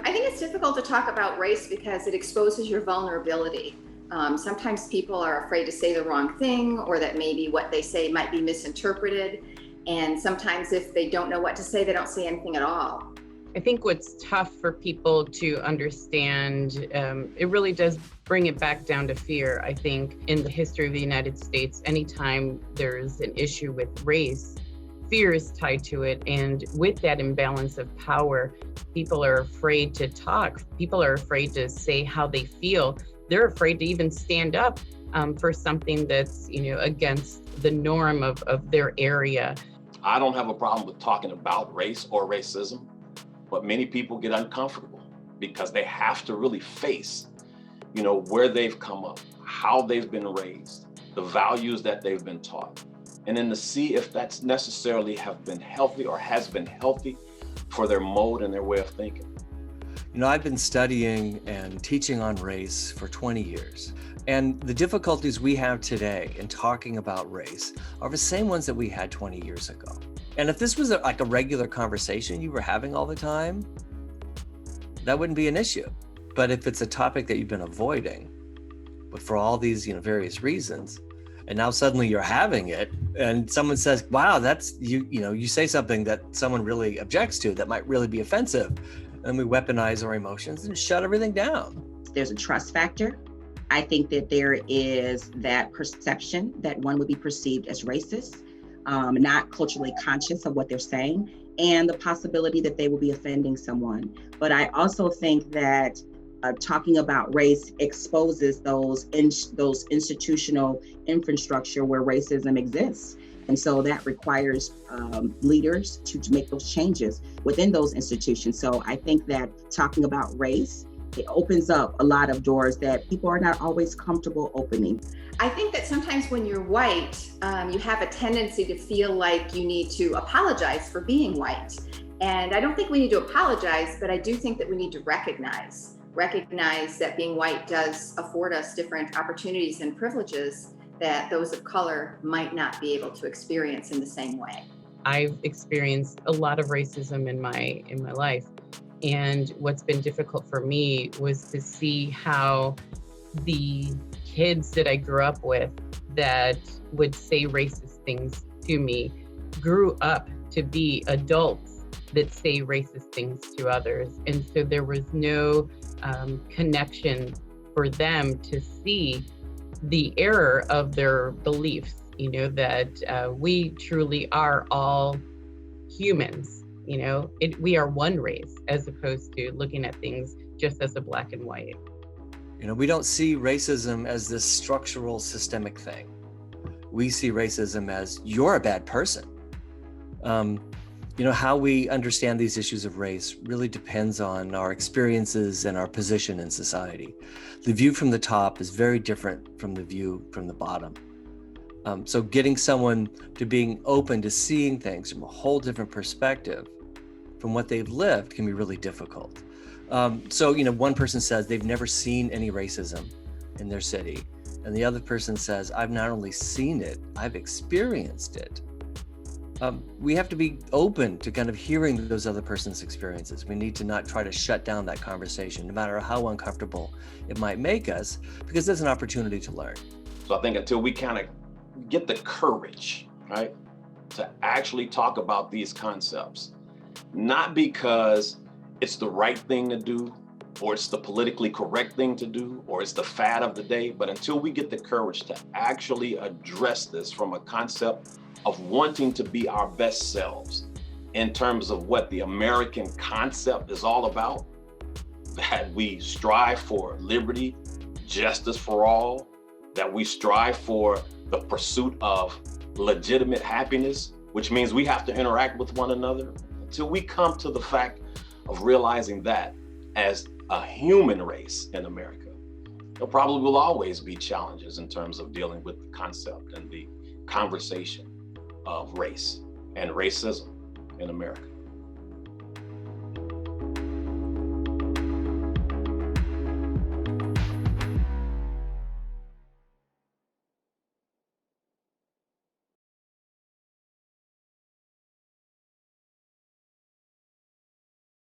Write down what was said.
I think it's difficult to talk about race because it exposes your vulnerability. Sometimes people are afraid to say the wrong thing, or that maybe what they say might be misinterpreted. And sometimes if they don't know what to say, they don't say anything at all. I think what's tough for people to understand, it really does bring it back down to fear. I think in the history of the United States, anytime there's an issue with race, fear is tied to it. And with that imbalance of power, people are afraid to talk. People are afraid to say how they feel. They're afraid to even stand up for something that's, against the norm of their area. I don't have a problem with talking about race or racism, but many people get uncomfortable because they have to really face, where they've come up, how they've been raised, the values that they've been taught, and then to see if that's necessarily have been healthy or has been healthy for their mode and their way of thinking. I've been studying and teaching on race for 20 years. And the difficulties we have today in talking about race are the same ones that we had 20 years ago. And if this was like a regular conversation you were having all the time, that wouldn't be an issue. But if it's a topic that you've been avoiding, but for all these various reasons, and now suddenly you're having it, and someone says, wow, that's, you say something that someone really objects to that might really be offensive, and we weaponize our emotions and shut everything down. There's a trust factor. I think that there is that perception that one would be perceived as racist, not culturally conscious of what they're saying, and the possibility that they will be offending someone. But I also think that talking about race exposes those institutional infrastructure where racism exists. And so that requires leaders to make those changes within those institutions. So I think that talking about race, it opens up a lot of doors that people are not always comfortable opening. I think that sometimes when you're white, you have a tendency to feel like you need to apologize for being white. And I don't think we need to apologize, but I do think that we need to recognize that being white does afford us different opportunities and privileges that those of color might not be able to experience in the same way. I've experienced a lot of racism in my life. And what's been difficult for me was to see how the kids that I grew up with that would say racist things to me grew up to be adults that say racist things to others. And so there was no connection for them to see the error of their beliefs, that we truly are all humans. We are one race as opposed to looking at things just as a black and white. We don't see racism as this structural systemic thing. We see racism as you're a bad person. How we understand these issues of race really depends on our experiences and our position in society. The view from the top is very different from the view from the bottom. So getting someone to being open to seeing things from a whole different perspective from what they've lived can be really difficult. So one person says they've never seen any racism in their city. And the other person says, I've not only seen it, I've experienced it. We have to be open to kind of hearing those other person's experiences. We need to not try to shut down that conversation, no matter how uncomfortable it might make us, because there's an opportunity to learn. So I think until we kind of get the courage, right, to actually talk about these concepts, not because it's the right thing to do, or it's the politically correct thing to do, or it's the fad of the day, but until we get the courage to actually address this from a concept of wanting to be our best selves in terms of what the American concept is all about, that we strive for liberty, justice for all, that we strive for the pursuit of legitimate happiness, which means we have to interact with one another. Until we come to the fact of realizing that as a human race in America, there probably will always be challenges in terms of dealing with the concept and the conversation of race and racism in America.